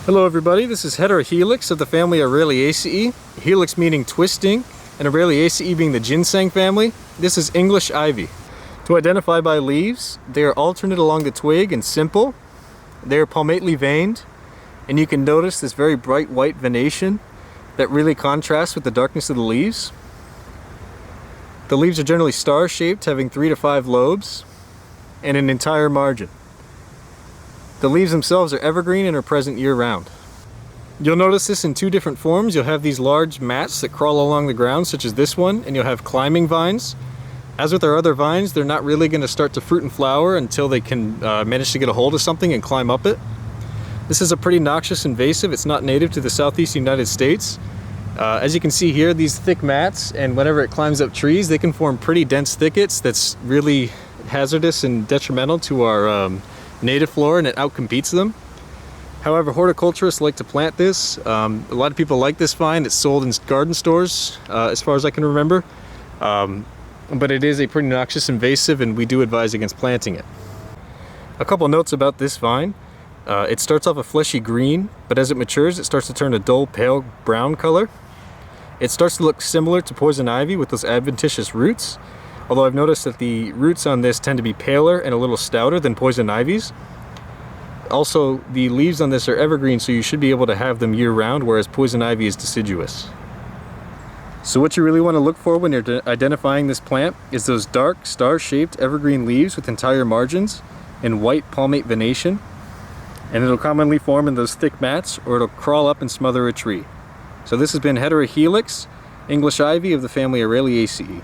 Hello everybody, this is Hedera helix of the family Aureliaceae. Helix meaning twisting, and Aureliaceae being the ginseng family. This is English ivy. To identify by leaves, they are alternate along the twig and simple. They are palmately veined, and you can notice this very bright white venation that really contrasts with the darkness of the leaves. The leaves are generally star-shaped, having 3 to 5 lobes, and an entire margin. The leaves themselves are evergreen and are present year-round. You'll notice this in 2 different forms. You'll have these large mats that crawl along the ground, such as this one, and you'll have climbing vines. As with our other vines, they're not really going to start to fruit and flower until they can manage to get a hold of something and climb up it. This is a pretty noxious invasive. It's not native to the southeast United States. As you can see here, these thick mats, and whenever it climbs up trees, they can form pretty dense thickets that's really hazardous and detrimental to our native flora, and it outcompetes them. However, horticulturists like to plant this. A lot of people like this vine. It's sold in garden stores as far as I can remember. But it is a pretty noxious invasive, and we do advise against planting it. A couple notes about this vine. It starts off a fleshy green, but as it matures it starts to turn a dull pale brown color. It starts to look similar to poison ivy with those adventitious roots. Although I've noticed that the roots on this tend to be paler and a little stouter than poison ivy's. Also, the leaves on this are evergreen, so you should be able to have them year-round, whereas poison ivy is deciduous. So what you really want to look for when you're identifying this plant is those dark, star-shaped evergreen leaves with entire margins and white palmate venation. And it'll commonly form in those thick mats, or it'll crawl up and smother a tree. So this has been Hedera helix, English ivy of the family Aureliaceae.